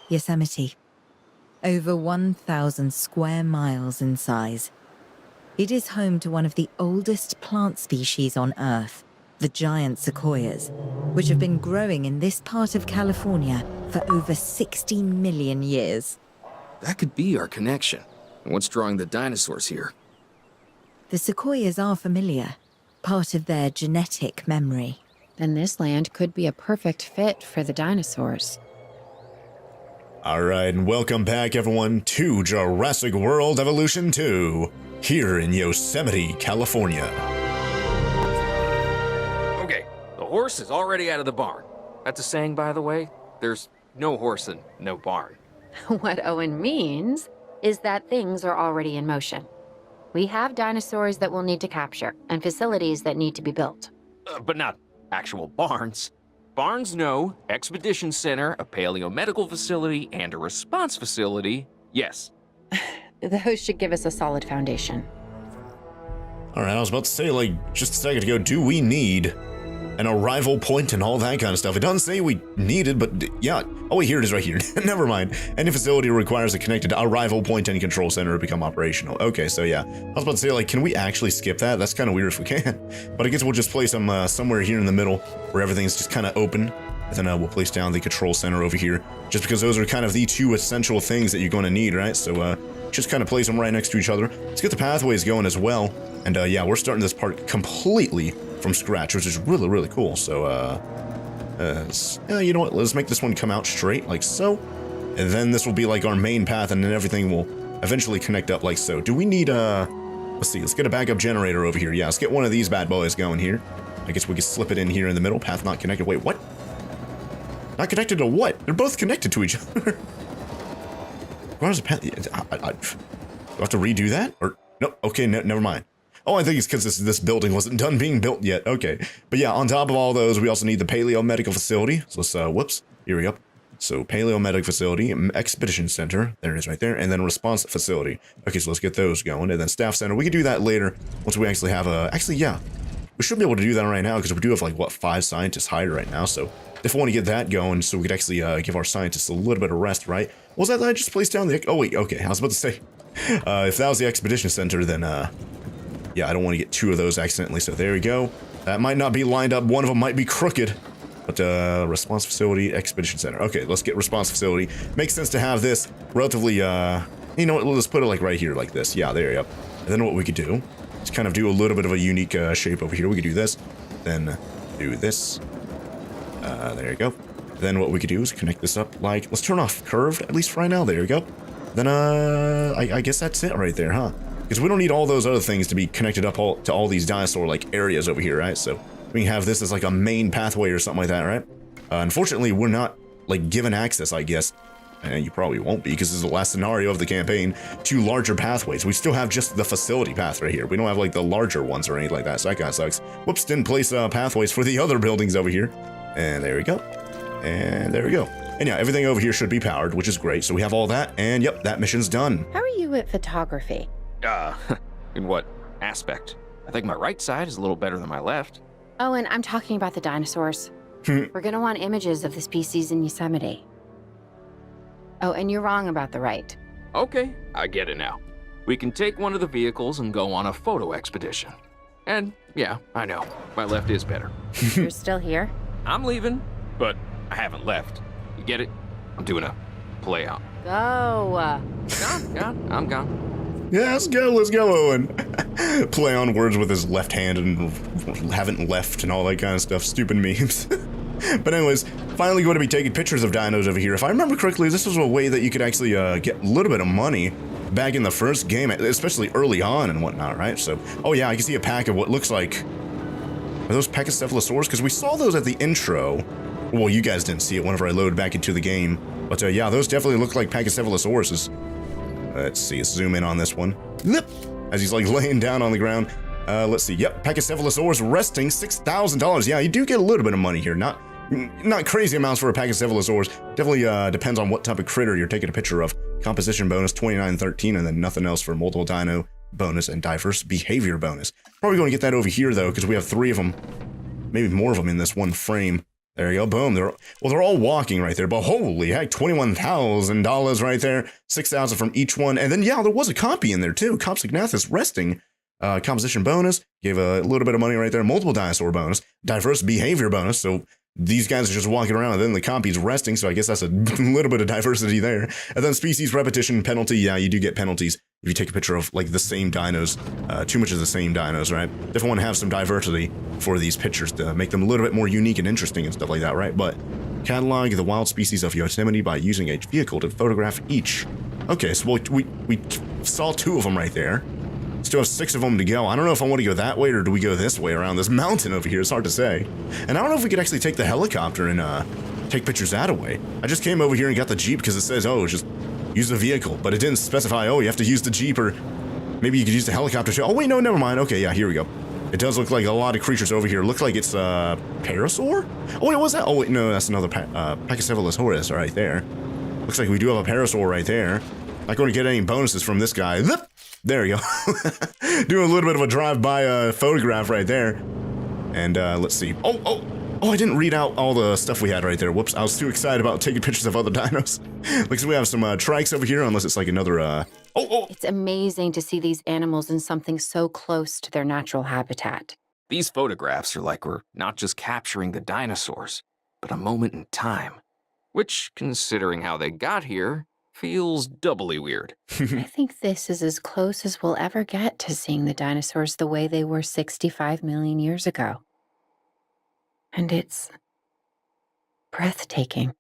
Yosemite. Over 1,000 square miles in size. It is home to one of the oldest plant species on Earth, the giant sequoias, which have been growing in this part of California for over 16 million years. That could be our connection. What's drawing the dinosaurs here? The sequoias are familiar, part of their genetic memory. Then this land could be a perfect fit for the dinosaurs. Alright, and welcome back everyone to Jurassic World Evolution 2, here in Yosemite, California. Okay, the horse is already out of the barn. That's a saying, by the way. There's no horse and no barn. What Owen means is that things are already in motion. We have dinosaurs that we'll need to capture, and facilities that need to be built. But not actual barns. Barns, no. Expedition Center, a paleomedical facility, and a response facility, yes. Those should give us a solid foundation. Alright, I was about to say, like, just a second ago, do we need an arrival point and all that kind of stuff? It doesn't say we need it, but yeah. Oh wait, here it is right here. Never mind. Any facility requires a connected arrival point and control center to become operational. Okay, so yeah. I was about to say, like, can we actually skip that? That's kind of weird if we can. But I guess we'll just place them somewhere here in the middle where everything's just kind of open. And then we'll place down the control center over here. Just because those are kind of the two essential things that you're going to need, right? So just kind of place them right next to each other. Let's get the pathways going as well. And yeah, we're starting this part completely from scratch, which is really, really cool. So, you know what? Let's make this one come out straight, like so. And then this will be like our main path, and then everything will eventually connect up like so. Do we need, let's see, let's get a backup generator over here. Yeah, let's get one of these bad boys going here. I guess we can slip it in here in the middle. Path not connected. Wait, what? Not connected to what? They're both connected to each other. Where's the path? Do I have to redo that? Or, no, okay, never mind. Oh, I think it's because this building wasn't done being built yet. Okay. But yeah, on top of all those, we also need the Paleomedical Facility. So let's, whoops. Here we go. So Paleomedical Facility, Expedition Center. There it is right there. And then Response Facility. Okay, so let's get those going. And then Staff Center. We can do that later once we actually have a... Actually, yeah. We should be able to do that right now because we do have, like, what, 5 scientists hired right now. So if we want to get that going so we could actually give our scientists a little bit of rest, right? Was that I just placed down the... Oh, wait. Okay. I was about to say... if that was the Expedition Center, then... yeah, I don't want to get 2 of those accidentally, so there we go. That might not be lined up, one of them might be crooked. But, Response Facility, Expedition Center. Okay, let's get Response Facility. Makes sense to have this relatively, you know what, let's put it like right here, like this. Yeah, there you go. And then what we could do is kind of do a little bit of a unique, shape over here. We could do this, then do this. There you go. Then what we could do is connect this up like, let's turn off curved, at least for right now. There you go. Then, I guess that's it right there, huh? Because we don't need all those other things to be connected up to all these dinosaur-like areas over here, right? So we can have this as like a main pathway or something like that, right? Unfortunately, we're not, like, given access, I guess. And you probably won't be, because this is the last scenario of the campaign, to larger pathways. We still have just the facility path right here. We don't have, like, the larger ones or anything like that, so that kind of sucks. Whoops, didn't place pathways for the other buildings over here. And there we go. And there we go. And yeah, everything over here should be powered, which is great. So we have all that, and yep, that mission's done. How are you at photography? In what aspect? I think my right side is a little better than my left. Oh, and I'm talking about the dinosaurs. We're gonna want images of the species in Yosemite. Oh, and you're wrong about the right. Okay, I get it now. We can take one of the vehicles and go on a photo expedition. And yeah, I know, my left is better. You're still here? I'm leaving, but I haven't left. You get it? I'm doing a play out. Go! Gone, I'm gone. Yeah, let's go, Owen. Play on words with his left hand and haven't left and all that kind of stuff. Stupid memes. But anyways, finally going to be taking pictures of dinos over here. If I remember correctly, this was a way that you could actually get a little bit of money back in the first game, especially early on and whatnot, right? So, oh yeah, I can see a pack of what looks like... Are those Pachycephalosaurs? Because we saw those at the intro. Well, you guys didn't see it whenever I loaded back into the game. But yeah, those definitely look like Pachycephalosauruses. Let's see, let's zoom in on this one. As he's like laying down on the ground. Let's see, yep, Pachycephalosaurus resting, $6,000. Yeah, you do get a little bit of money here. Not crazy amounts for a Pachycephalosaurus. Definitely depends on what type of critter you're taking a picture of. Composition bonus, 2913, and then nothing else for multiple dino bonus and diverse behavior bonus. Probably going to get that over here, though, because we have 3 of them. Maybe more of them in this one frame. There you go, boom. They're all walking right there, but holy heck, $21,000 right there, 6,000 from each one, and then yeah, there was a copy in there too. Cops Ignathus resting, composition bonus, gave a little bit of money right there, multiple dinosaur bonus, diverse behavior bonus. So these guys are just walking around, and then the compy's resting. So I guess that's a little bit of diversity there. And then species repetition penalty. Yeah, you do get penalties if you take a picture of like the same dinos, too much of the same dinos, right? Definitely want to have some diversity for these pictures to make them a little bit more unique and interesting and stuff like that, right? But catalog the wild species of Yosemite by using a vehicle to photograph each. Okay, so we saw 2 of them right there. Still have 6 of them to go. I don't know if I want to go that way or do we go this way around this mountain over here. It's hard to say. And I don't know if we could actually take the helicopter and take pictures that way. I just came over here and got the Jeep because it says, oh, just use the vehicle. But it didn't specify, oh, you have to use the Jeep or maybe you could use the helicopter too. Oh, wait, no, never mind. Okay, yeah, here we go. It does look like a lot of creatures over here. Look like it's a parasaur? Oh, wait, what's that? Oh, wait, no, that's another Pachycephalosaurus right there. Looks like we do have a parasaur right there. Not going to get any bonuses from this guy. There we go. Doing a little bit of a drive-by photograph right there. And let's see. Oh, I didn't read out all the stuff we had right there. Whoops, I was too excited about taking pictures of other dinos. Looks like we have some trikes over here, unless it's like another, It's amazing to see these animals in something so close to their natural habitat. These photographs are like we're not just capturing the dinosaurs, but a moment in time. Which, considering how they got here, feels doubly weird. I think this is as close as we'll ever get to seeing the dinosaurs the way they were 65 million years ago. And it's breathtaking.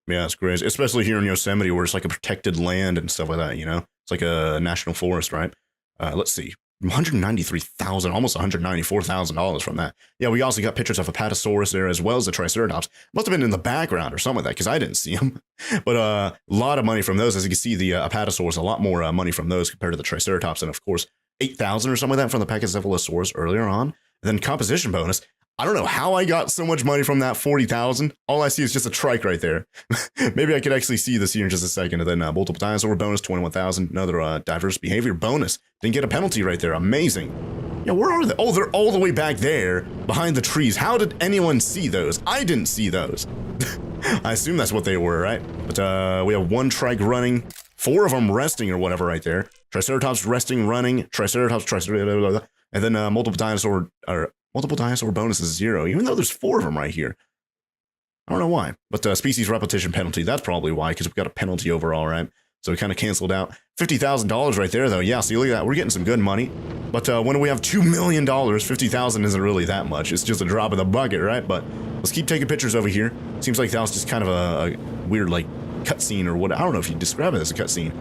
Yeah, it's great. Especially here in Yosemite where it's like a protected land and stuff like that, you know? It's like a national forest, right? Let's see. $193,000, almost $194,000 from that. Yeah, we also got pictures of a Apatosaurus there as well as a Triceratops. Must have been in the background or something like that because I didn't see them. But a lot of money from those. As you can see, the Apatosaurus, a lot more money from those compared to the Triceratops. And of course, 8,000 or something like that from the Pachycephalosaurus earlier on. And then composition bonus. I don't know how I got so much money from that 40,000. All I see is just a trike right there. Maybe I could actually see this here in just a second. And then multiple dinosaur bonus, 21,000. Another diverse behavior bonus. Didn't get a penalty right there. Amazing. Yeah, where are they? Oh, they're all the way back there behind the trees. How did anyone see those? I didn't see those. I assume that's what they were, right? But we have 1 trike running, 4 of them resting or whatever right there. Triceratops resting, running. Triceratops, and then multiple dinosaur bonus is 0, even though there's 4 of them right here. I don't know why, but species repetition penalty, that's probably why, because we've got a penalty overall, right? So we kind of canceled out. $50,000 right there, though. Yeah, so you look at that, we're getting some good money. But when we have $2 million, $50,000 isn't really that much. It's just a drop in the bucket, right? But let's keep taking pictures over here. Seems like that was just kind of a weird, like, cutscene or what. I don't know if you describe it as a cutscene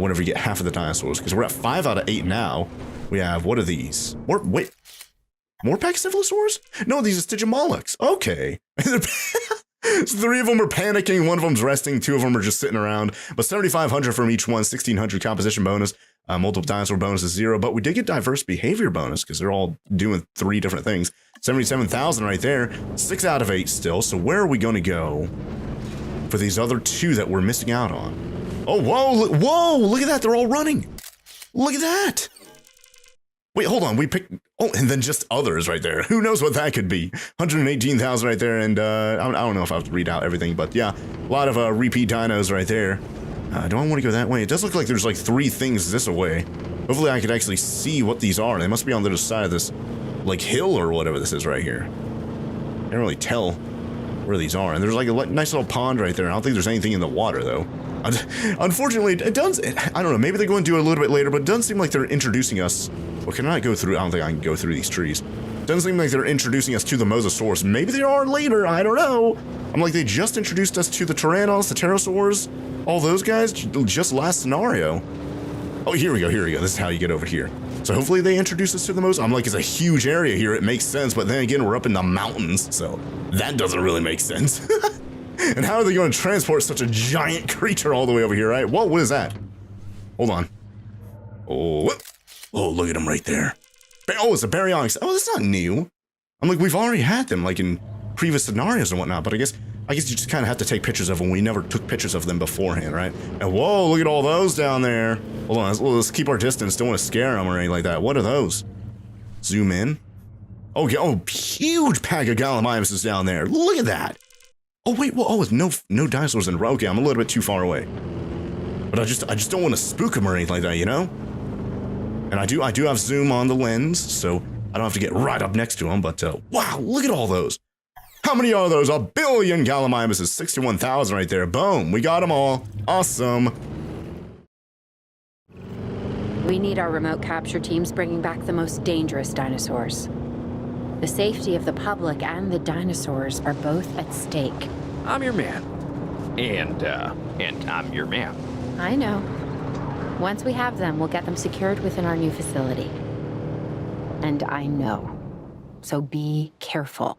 whenever you get half of the dinosaurs, because we're at 5 out of 8 now. We have, what are these? More Pachycephalosaurs? No, these are Stygimolochs. Okay. 3 of them are panicking, 1 of them's resting, 2 of them are just sitting around. But 7,500 from each one, 1,600 composition bonus, multiple dinosaur bonus is 0. But we did get diverse behavior bonus because they're all doing 3 different things. 77,000 right there, 6 out of 8 still. So where are we going to go for these other 2 that we're missing out on? Oh, whoa, look at that. They're all running. Look at that. Wait, hold on. We picked... Oh, and then just others right there. Who knows what that could be? 118,000 right there, and I don't know if I have to read out everything, but yeah, a lot of repeat dinos right there. Do I want to go that way? It does look like there's like 3 things this way. Hopefully I could actually see what these are. They must be on the other side of this, like, hill or whatever this is right here. I can't really tell where these are. And there's like a nice little pond right there. I don't think there's anything in the water, though. Unfortunately, it does... I don't know, maybe they're going to do it a little bit later, but it doesn't seem like they're introducing us... Well, can I go through? I don't think I can go through these trees. Doesn't seem like they're introducing us to the Mosasaurus. Maybe they are later, I don't know. I'm like, they just introduced us to the Tyrannos, the Pterosaurs, all those guys, just last scenario. Oh, here we go. This is how you get over here. So hopefully they introduce us to the Mosasaurus. I'm like, it's a huge area here, it makes sense, but then again, we're up in the mountains, so that doesn't really make sense. And how are they going to transport such a giant creature all the way over here, right? Whoa, what is that? Hold on. Oh, look at him right there. Oh, it's a Baryonyx. Oh, that's not new. I'm like, we've already had them, like, in previous scenarios and whatnot, but I guess you just kind of have to take pictures of them. We never took pictures of them beforehand, right? And whoa, look at all those down there. Hold on, let's keep our distance. Don't want to scare them or anything like that. What are those? Zoom in. Okay, oh, huge pack of Gallimimuses down there. Look at that. Oh, wait, well, oh, no dinosaurs in a row. Okay, I'm a little bit too far away. But I just don't want to spook them or anything like that, you know? And I do have zoom on the lens, so I don't have to get right up next to them, but wow, look at all those. How many are those? 1 billion Gallimimuses, 61,000 right there. Boom, we got them all. Awesome. We need our remote capture teams bringing back the most dangerous dinosaurs. The safety of the public and the dinosaurs are both at stake. I'm your man. And I'm your man. I know. Once we have them, we'll get them secured within our new facility. And I know. So be careful.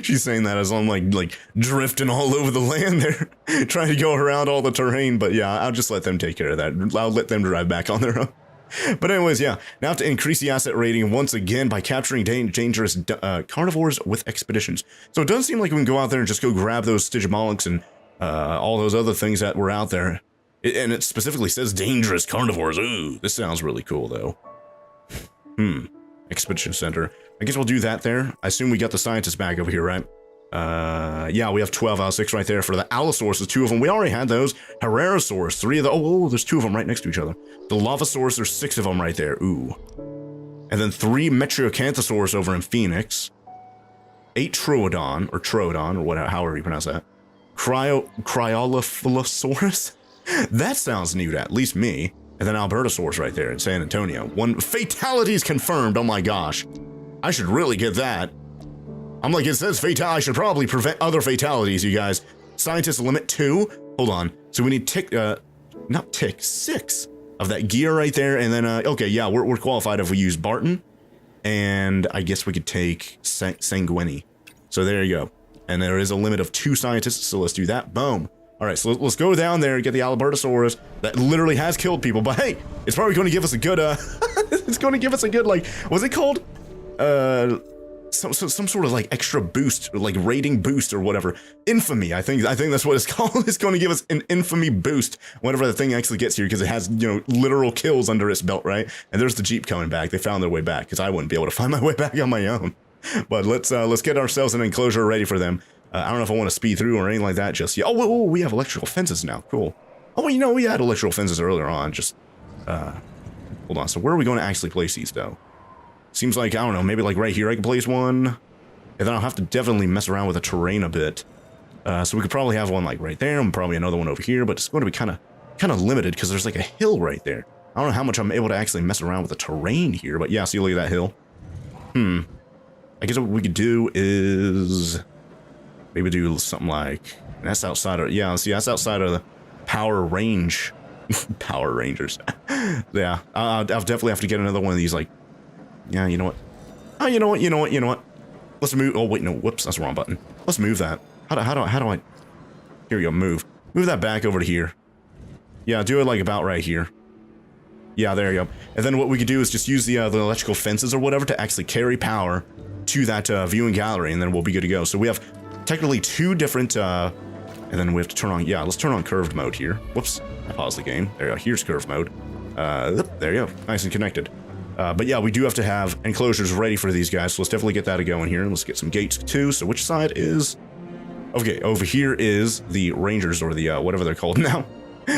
She's saying that as I'm like drifting all over the land there, trying to go around all the terrain. But yeah, I'll just let them take care of that. I'll let them drive back on their own. But anyways, yeah, now to increase the asset rating once again by capturing dangerous carnivores with expeditions. So it doesn't seem like we can go out there and just go grab those Stygimolochs and all those other things that were out there. And it specifically says dangerous carnivores. Ooh, this sounds really cool though. Expedition Center. I guess we'll do that there. I assume we got the scientists back over here, right? Yeah, we have 12 out of 6 right there for the Allosaurus. There's 2 of them. We already had those. Herrerasaurus, 3 of the... Oh, there's 2 of them right next to each other. The Lavasaurus, there's 6 of them right there. Ooh. And then 3 Metriacanthosaurus over in Phoenix. 8 Troodon, or whatever, however you pronounce that. Cryolophilosaurus? That sounds new to at least me. And then Albertosaurus right there in San Antonio. 1 fatalities confirmed. Oh my gosh. I should really get that. I'm like, it says fatal. I should probably prevent other fatalities, you guys. Scientists limit 2. Hold on. So we need 6 of that gear right there. And then, okay, yeah, we're qualified if we use Barton. And I guess we could take Sanguini. So there you go. And there is a limit of 2 scientists. So let's do that. Boom. All right, so let's go down there and get the Albertosaurus that literally has killed people. But hey, it's probably going to give us a good, it's going to give us a good, like, what's it called? Some sort of like extra boost, or like rating boost or whatever. Infamy, I think that's what it's called. It's going to give us an infamy boost whenever the thing actually gets here, because it has, you know, literal kills under its belt, right? And there's the Jeep coming back. They found their way back, because I wouldn't be able to find my way back on my own. But let's get ourselves an enclosure ready for them. I don't know if I want to speed through or anything like that just yet. Oh, whoa, we have electrical fences now. Cool. Oh, you know, we had electrical fences earlier on. Just, hold on. So where are we going to actually place these, though? Seems like, I don't know, maybe like right here I can place one. And then I'll have to definitely mess around with the terrain a bit. So we could probably have one like right there, and probably another one over here, but it's going to be kind of limited because there's like a hill right there. I don't know how much I'm able to actually mess around with the terrain here, but yeah, see, look at that hill. I guess what we could do is maybe do something like, that's outside of, yeah, see, that's outside of the power range. Power Rangers. Yeah, I'll definitely have to get another one of these, like, yeah, you know what? Oh, you know what? Let's move. Oh, wait, no, whoops, that's the wrong button. Let's move that. How do I? Here we go, move that back over to here. Yeah, do it like about right here. Yeah, there you go. And then what we could do is just use the electrical fences or whatever to actually carry power to that viewing gallery, and then we'll be good to go. So we have technically 2 different, and then we have to turn on, yeah, let's turn on curved mode here. Whoops, I paused the game. There you go, here's curved mode. There you go, nice and connected. But yeah, we do have to have enclosures ready for these guys, so let's definitely get that going here. Let's get some gates too. So which side is... Okay, over here is the Rangers, or the, whatever they're called now.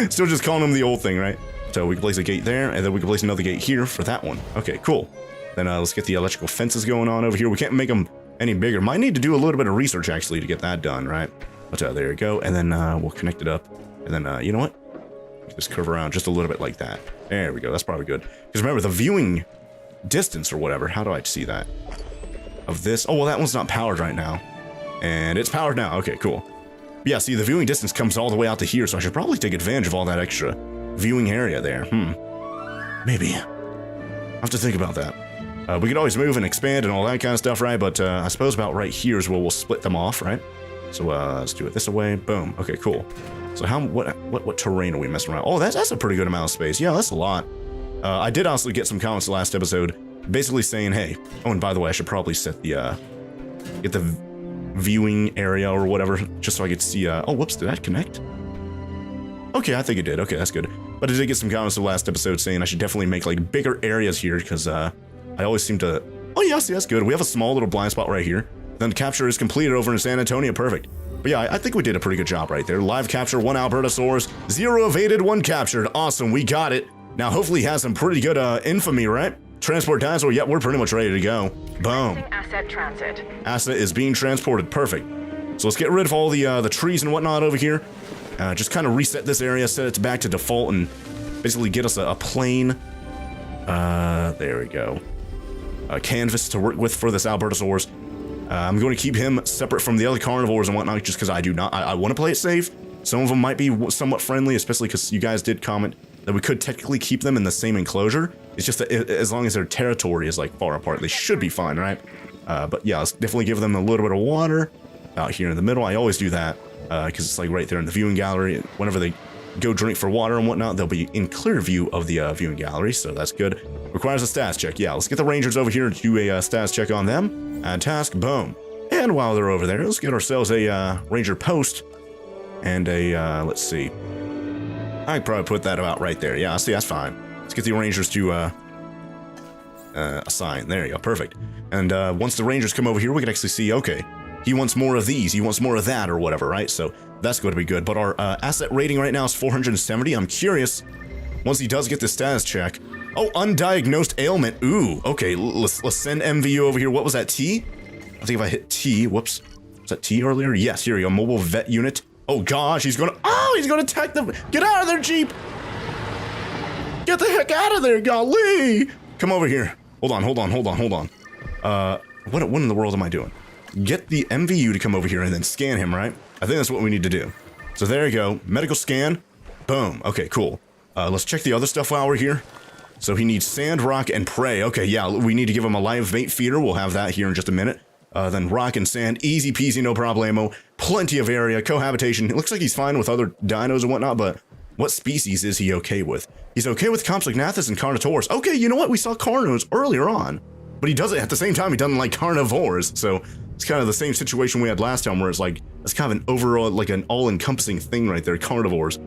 Still just calling them the old thing, right? So we can place a gate there, and then we can place another gate here for that one. Okay, cool. Then let's get the electrical fences going on over here. We can't make them any bigger. Might need to do a little bit of research, actually, to get that done, right? But there you go, and then we'll connect it up. And then, you know what? Just curve around just a little bit like that. There we go, that's probably good. Because remember, the viewing distance or whatever, how do I see that? Of this, oh, well, that one's not powered right now. And it's powered now, okay, cool. Yeah, see, the viewing distance comes all the way out to here, so I should probably take advantage of all that extra viewing area there. Maybe. I'll have to think about that. We could always move and expand and all that kind of stuff, right? But I suppose about right here is where we'll split them off, right? So let's do it this way. Boom. Okay, cool. So what terrain are we messing around? Oh, that's a pretty good amount of space. Yeah, that's a lot. I did also get some comments last episode, basically saying, hey, oh, and by the way, I should probably set the get the viewing area or whatever, just so I could see. Oh, whoops, did that connect? Okay, I think it did. Okay, that's good. But I did get some comments the last episode saying I should definitely make like bigger areas here, because I I always seem to... Oh, yeah, see, that's good. We have a small little blind spot right here. Then the capture is completed over in San Antonio. Perfect. But yeah, I think we did a pretty good job right there. Live capture, 1 Albertosaurus, 0 evaded, 1 captured. Awesome, we got it. Now, hopefully he has some pretty good infamy, right? Transport dinosaur, yeah, we're pretty much ready to go. Boom. Asset transit. Asset is being transported, perfect. So let's get rid of all the trees and whatnot over here. Just kind of reset this area, set it back to default, and basically get us a plain, there we go. A canvas to work with for this Albertosaurus. I'm going to keep him separate from the other carnivores and whatnot, just because I want to play it safe. Some of them might be somewhat friendly, especially because you guys did comment that we could technically keep them in the same enclosure. It's just that as long as their territory is like far apart, they should be fine, right? But yeah, let's definitely give them a little bit of water out here in the middle. I always do that because it's like right there in the viewing gallery. Whenever they go drink for water and whatnot, they'll be in clear view of the viewing gallery, so that's good. Requires a stats check. Yeah, let's get the rangers over here and do a stats check on them. Add task, boom. And while they're over there, let's get ourselves a ranger post and a, let's see. I could probably put that about right there. Yeah, see, that's fine. Let's get the rangers to assign. There you go, perfect. And once the rangers come over here, we can actually see, okay, he wants more of these, he wants more of that or whatever, right? So that's going to be good. But our asset rating right now is 470. I'm curious, once he does get the status check. Oh, undiagnosed ailment. Ooh, okay, let's send MVU over here. What was that, T? I think if I hit T, whoops. Was that T earlier? Yes, here we go, mobile vet unit. Oh gosh, he's gonna attack them. Get out of there, Jeep. Get the heck out of there, golly. Come over here. Hold on. What in the world am I doing? Get the MVU to come over here and then scan him, right? I think that's what we need to do. So there you go, medical scan. Boom, okay, cool. Let's check the other stuff while we're here. So he needs sand, rock, and prey. Okay, yeah, we need to give him a live bait feeder. We'll have that here in just a minute. Then rock and sand, easy peasy, no problemo. Plenty of area, cohabitation. It looks like he's fine with other dinos and whatnot, but what species is he okay with? He's okay with Compsognathus and Carnotaurus. Okay, you know what? We saw Carnos earlier on, but he doesn't, at the same time, he doesn't like carnivores. So it's kind of the same situation we had last time where it's like, it's kind of an overall, like an all-encompassing thing right there, carnivores.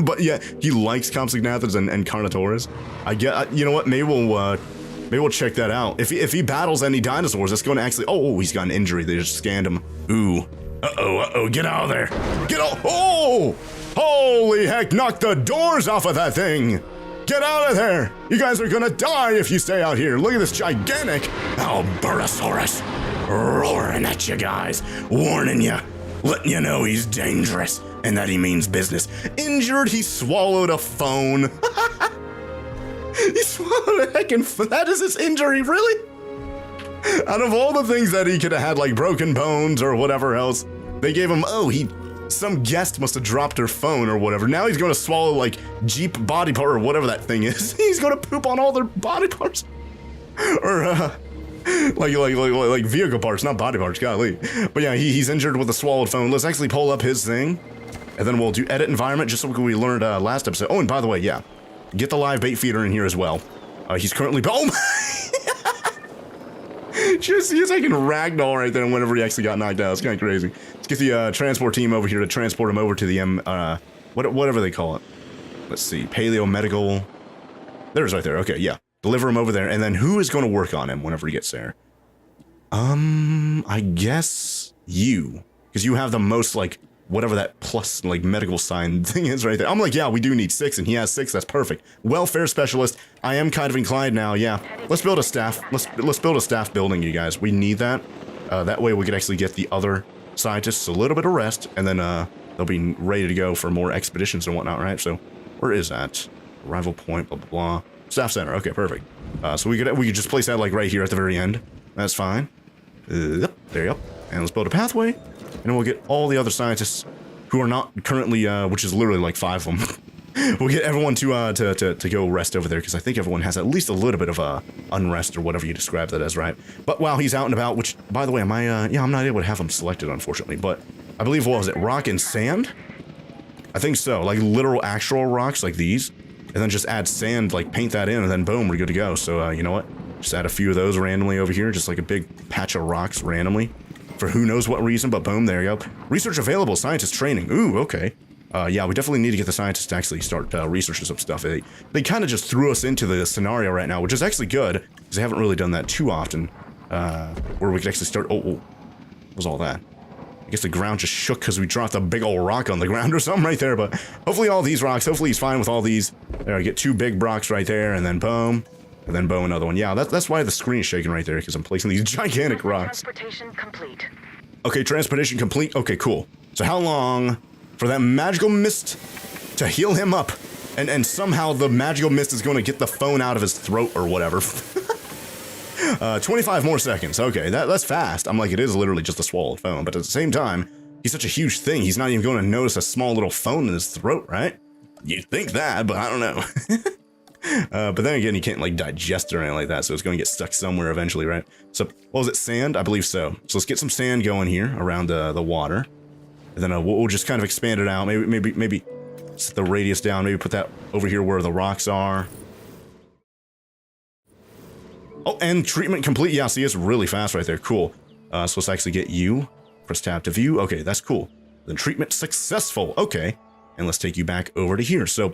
But yeah, he likes Compsognathus and Carnotaurus. I get, you know what? Maybe we'll check that out. If he battles any dinosaurs, that's going to actually... Oh, he's got an injury. They just scanned him. Ooh. Uh-oh. Get out of there. Get out. Oh! Holy heck, knock the doors off of that thing. Get out of there. You guys are going to die if you stay out here. Look at this gigantic Albertosaurus roaring at you guys. Warning you. Letting you know he's dangerous and that he means business. Injured, he swallowed a phone. He swallowed a heckin' phone. That is his injury, really? Out of all the things that he could have had, like broken bones or whatever else, they gave him, some guest must have dropped her phone or whatever. Now he's gonna swallow, like, Jeep body part or whatever that thing is. He's gonna poop on all their body parts. Or, like vehicle parts, not body parts, golly. But yeah, he's injured with a swallowed phone. Let's actually pull up his thing, and then we'll do edit environment, just like we learned last episode. Oh, and by the way, yeah, get the live bait feeder in here as well. He's currently... Oh, he's taking ragdoll right there whenever he actually got knocked out. It's kind of crazy. Let's get the transport team over here to transport him over to the whatever they call it. Let's see, paleo medical. There's right there. Okay, yeah. Deliver him over there, and then who is going to work on him whenever he gets there? I guess you, because you have the most, like, whatever that plus, like, medical sign thing is right there. I'm like, yeah, we do need 6, and he has 6. That's perfect. Welfare specialist. I am kind of inclined now. Yeah, let's build a staff. Let's build a staff building, you guys. We need that. That way we can actually get the other scientists a little bit of rest, and then they'll be ready to go for more expeditions and whatnot, right? So where is that? Arrival point, blah blah blah. Staff center. Okay, perfect. So we could just place that like right here at the very end. That's fine. Yep, there you go. And let's build a pathway, and then we'll get all the other scientists who are not currently, which is literally like 5 of them. We'll get everyone to go rest over there, because I think everyone has at least a little bit of unrest or whatever you describe that as, right? But while he's out and about, which by the way, I'm not able to have him selected, unfortunately. But I believe, what was it, rock and sand? I think so, like literal actual rocks like these. And then just add sand, like paint that in, and then boom, we're good to go. So, you know what? Just add a few of those randomly over here, just like a big patch of rocks randomly. For who knows what reason, but boom, there you go. Research available, scientist training. Ooh, okay. Yeah, we definitely need to get the scientists to actually start researching some stuff. They kind of just threw us into the scenario right now, which is actually good, because they haven't really done that too often, where we could actually start... Oh, what was all that? I guess the ground just shook because we dropped a big old rock on the ground or something right there, but hopefully all these rocks, hopefully he's fine with all these. There, I get 2 big rocks right there, and then boom, another one. Yeah, that's why the screen is shaking right there, because I'm placing these gigantic rocks. Transportation complete. Okay, transportation complete. Okay, cool. So how long for that magical mist to heal him up? And somehow the magical mist is going to get the phone out of his throat or whatever. 25 more seconds. Okay, that's fast. I'm like, it is literally just a swallowed phone, but at the same time, he's such a huge thing, he's not even going to notice a small little phone in his throat, right? You'd think that, but I don't know. But then again, he can't, like, digest or anything like that, so it's going to get stuck somewhere eventually, right? So, what was it, sand? I believe so. So let's get some sand going here around the water. And then we'll just kind of expand it out. Maybe set the radius down. Maybe put that over here where the rocks are. Oh, and treatment complete. Yeah, see, it's really fast right there. Cool. So let's actually get you. Press tab to view. Okay, that's cool. Then treatment successful. Okay. And let's take you back over to here. So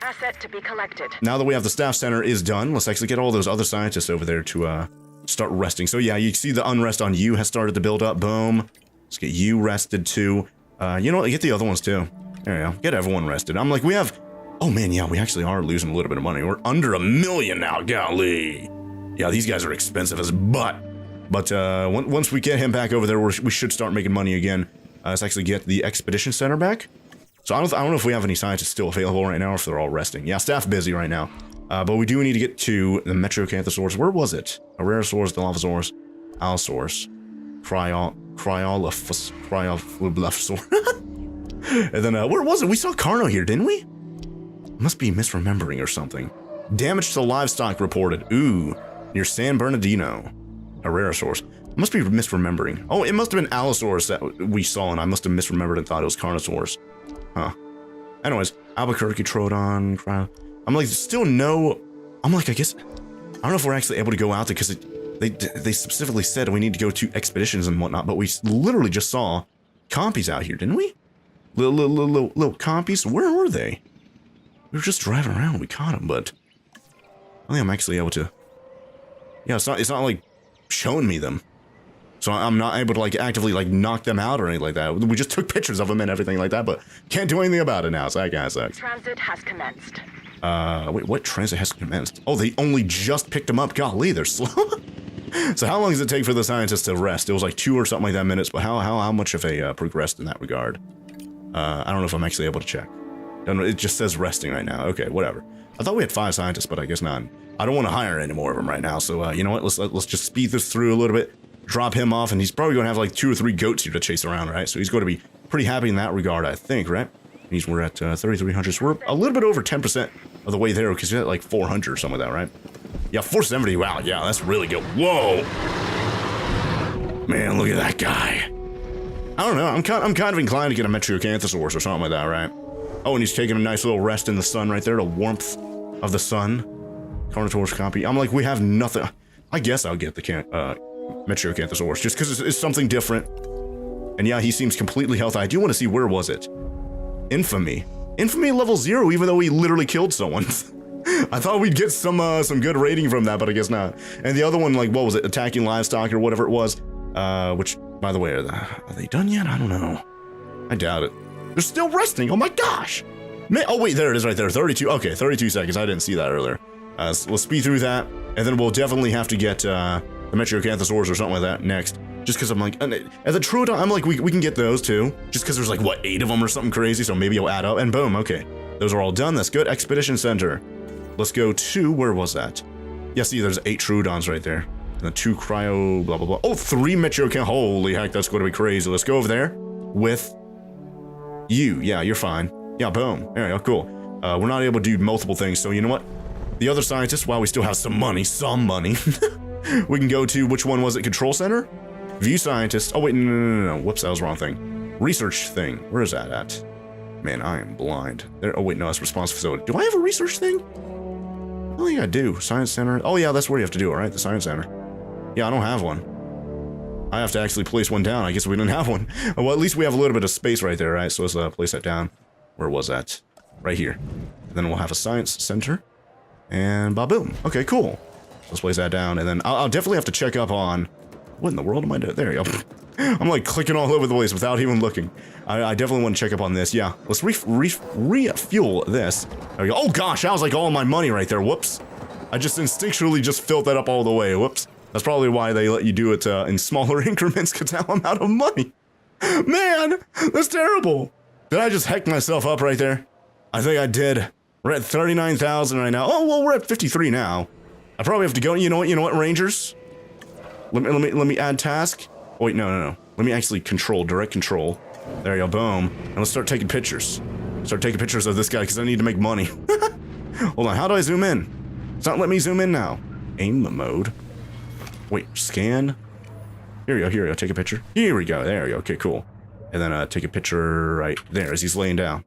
Asset to be collected. now that we have the staff center is done, let's actually get all those other scientists over there to start resting. So yeah, you see the unrest on you has started to build up. Boom. Let's get you rested too. You know what? Get the other ones too. There you go. Get everyone rested. I'm like, we have... Oh man, yeah, we actually are losing a little bit of money. We're under $1 million now. Golly. Yeah, these guys are expensive as butt. But once we get him back over there, we should start making money again. Let's actually get the expedition center back. So I don't know if we have any scientists still available right now, or if they're all resting. Yeah, staff busy right now. But we do need to get to the Metriacanthosaurus. Where was it? Ararosaurus, Dilophosaurus, Allosaurus, Cryolophosaurus. And then, where was it? We saw Carno here, didn't we? Must be misremembering or something. Damage to livestock reported. Ooh, near San Bernardino. Ararosaurus. Must be misremembering. Oh, it must have been Allosaurus that we saw, and I must have misremembered and thought it was Carnosaurus. Huh. Anyways, Albuquerque, Troodon, Cryo. I'm like, still no... I'm like, I guess... I don't know if we're actually able to go out there, because they specifically said we need to go to expeditions and whatnot, but we literally just saw compies out here, didn't we? Little compies? Where were they? We were just driving around. We caught them, but I think I'm actually able to... Yeah, it's not like showing me them. So I'm not able to like actively like knock them out or anything like that. We just took pictures of them and everything like that, but can't do anything about it now, so that kind of sucks. Transit has commenced. Wait, what transit has commenced? Oh, they only just picked them up. Golly, they're slow. So how long does it take for the scientists to rest? It was like 2 or something like that minutes, but how much have they progressed in that regard? I don't know if I'm actually able to check. Don't know, it just says resting right now. Okay, whatever. I thought we had 5 scientists, but I guess not. I don't want to hire any more of them right now, so you know what? Let's just speed this through a little bit, drop him off, and he's probably going to have like 2 or 3 goats here to chase around, right? So he's going to be pretty happy in that regard, I think, right? We're at 3,300, so we're a little bit over 10% of the way there, because you're at like 400 or something like that, right? Yeah, 470, wow, yeah, that's really good. Whoa! Man, look at that guy. I don't know, I'm kind of inclined to get a Metriacanthosaurus or something like that, right? Oh, and he's taking a nice little rest in the sun right there, the warmth of the sun. Carnotaurus copy. I'm like, we have nothing. I guess I'll get the Metriacanthosaurus, just because it's something different. And yeah, he seems completely healthy. I do want to see, where was it? Infamy. Infamy level 0, even though he literally killed someone. I thought we'd get some good rating from that, but I guess not. And the other one, like, what was it? Attacking livestock or whatever it was. Which, by the way, are they done yet? I don't know. I doubt it. They're still resting. Oh my gosh. Man, oh wait, there it is right there. 32. Okay, 32 seconds. I didn't see that earlier. So let's speed through that, and then we'll definitely have to get the Metriacanthosaurus or something like that next. Just because I'm like, and the Troodon, I'm like, we can get those too. Just because there's like, what, 8 of them or something crazy, so maybe it'll add up, and boom, okay. Those are all done, that's good. Expedition Center. Let's go to, where was that? Yeah, see, there's 8 Troodons right there. And the 2 Cryo, blah, blah, blah. Oh, 3 Metriacanthosaurus, holy heck, that's going to be crazy. Let's go over there with you. Yeah, you're fine. Yeah, boom. There you go, cool. We're not able to do multiple things, so you know what? The other scientists, while we still have some money, we can go to, which one was it? Control Center? View Scientist. Oh, wait, no. Whoops, that was the wrong thing. Research thing. Where is that at? Man, I am blind. There. Oh, wait, no, that's Response Facility. Do I have a research thing? I don't think I do. Science Center. Oh, yeah, that's where you have to do it, right? The Science Center. Yeah, I don't have one. I have to actually place one down. I guess we didn't have one. Well, at least we have a little bit of space right there, right? So let's place that down. Where was that? Right here. And then we'll have a science center. And ba-boom. Okay, cool. Let's place that down, and then I'll definitely have to check up on... What in the world am I doing? There you go. I'm like clicking all over the place without even looking. I definitely want to check up on this. Yeah, let's refuel this. There we go. Oh gosh, that was like all my money right there. Whoops. I just instinctually just filled that up all the way. Whoops. That's probably why they let you do it in smaller increments, because now I'm out of money. Man, that's terrible. Did I just heck myself up right there? I think I did. We're at 39,000 right now. Oh, well, we're at 53 now. I probably have to go. You know what, Rangers? Let me add task. Oh, wait, no. Let me actually direct control. There you go, boom. And let's start taking pictures. Start taking pictures of this guy because I need to make money. Hold on, how do I zoom in? It's not letting me zoom in now. Aim mode. Wait, scan. Here we go, take a picture. Here we go, there we go, okay, cool. And then take a picture right there as he's laying down.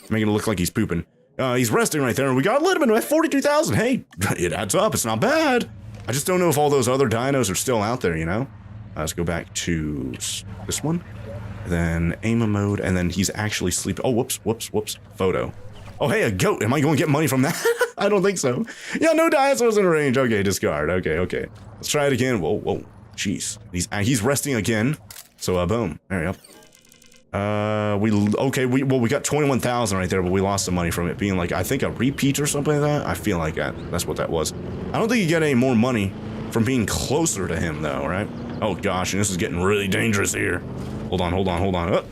Making it look like he's pooping. He's resting right there, and we got a little bit of 42,000. Hey, it adds up, it's not bad. I just don't know if all those other dinos are still out there, you know? Let's go back to this one. And then aim mode, and then he's actually sleeping. Oh, whoops. Photo. Oh, hey, a goat. Am I going to get money from that? I don't think so. Yeah, no dinosaurs in range. Okay, discard. Okay. Let's try it again. Whoa. Jeez. He's resting again. So, boom. There we go. We got 21,000 right there, but we lost some money from it being like, I think a repeat or something like that. I feel like that's what that was. I don't think you get any more money from being closer to him though, right? Oh gosh, and this is getting really dangerous here. Hold on. Oh.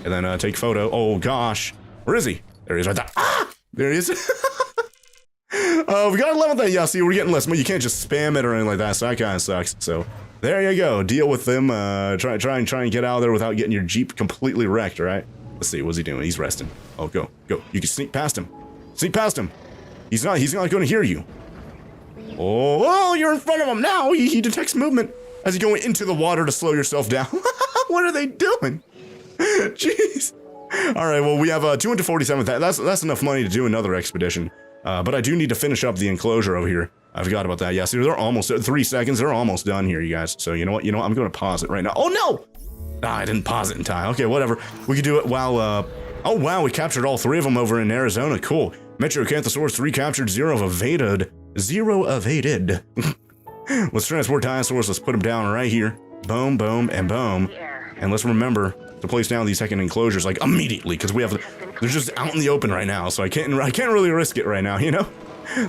And then take photo. Oh gosh. Where is he? There he is right there. Ah! There he is. We got 11,000. Yeah, see, we're getting less money. You can't just spam it or anything like that, so that kind of sucks. So there you go. Deal with them. Try and get out of there without getting your Jeep completely wrecked, all right? Let's see. What's he doing? He's resting. Oh, go. You can sneak past him. He's not going to hear you. Oh, you're in front of him now. He detects movement as you go into the water to slow yourself down. What are they doing? Jeez. All right, well, we have 247. That's enough money to do another expedition. But I do need to finish up the enclosure over here. I forgot about that. Yeah, see, they're almost at 3 seconds. They're almost done here, you guys. So you know what? I'm going to pause it right now. Oh, no! I didn't pause it in time. Okay, whatever. We could do it while, oh, wow, we captured all 3 of them over in Arizona. Cool. Metriacanthosaurus 3 captured, 0 evaded. 0 evaded. Let's transport dinosaurs. Let's put them down right here. Boom, boom, and boom. And let's remember to place down these second enclosures, like, immediately, because they're just out in the open right now, so I can't really risk it right now, you know?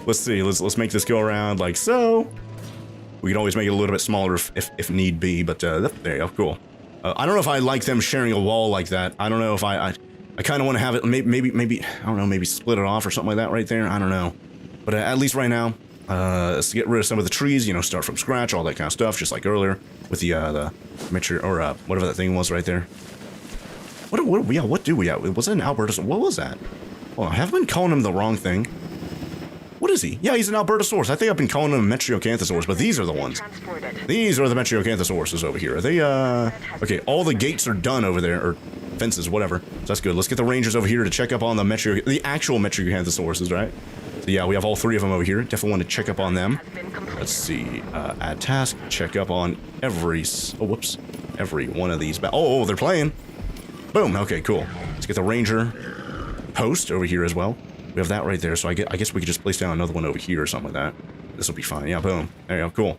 Let's see, let's make this go around like so. We can always make it a little bit smaller if need be, but there you go, cool. I don't know if I like them sharing a wall like that. I don't know if I kind of want to have it, maybe, I don't know, maybe split it off or something like that right there, I don't know. But at least right now, let's get rid of some of the trees, you know, start from scratch, all that kind of stuff, just like earlier with the Metro, or whatever that thing was right there. What do we have? Was it an Albertus? What was that? Well, I have been calling him the wrong thing. What is he? Yeah, he's an Albertosaurus. I think I've been calling him a Metriacanthosaurus, but these are the ones. These are the Metriacanthosauruses over here. Are they, okay, all the gates are done over there, or fences, whatever. So that's good. Let's get the rangers over here to check up on the actual Metriacanthosauruses, right? So yeah, we have all 3 of them over here. Definitely want to check up on them. Let's see, add task, check up on every one of these. Oh, they're playing. Boom, okay, cool. Let's get the ranger post over here as well. We have that right there, so I guess we could just place down another one over here or something like that. This will be fine. Yeah, boom. There you go, cool.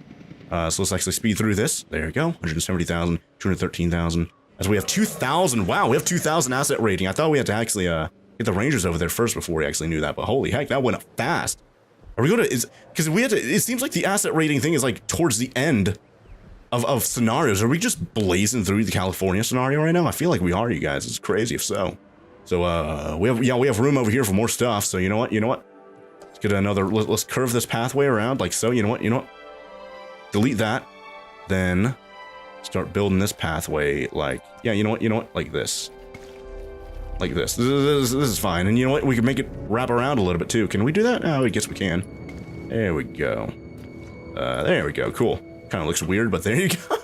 So let's actually speed through this. There you go, 170,000, 213,000. As we have 2,000, wow, we have 2,000 asset rating. I thought we had to actually get the rangers over there first before we actually knew that, but holy heck, that went up fast. Are we going to, because we had to, it seems like the asset rating thing is like towards the end of scenarios. Are we just blazing through the California scenario right now? I feel like we are, you guys. It's crazy if so. So we have room over here for more stuff. So you know what? Let's get another. Let's curve this pathway around like so. You know what? Delete that. Then start building this pathway like you know what? Like this. Like this. This is fine. And you know what? We can make it wrap around a little bit too. Can we do that? Oh, I guess we can. There we go. There we go. Cool. Kind of looks weird, but there you go.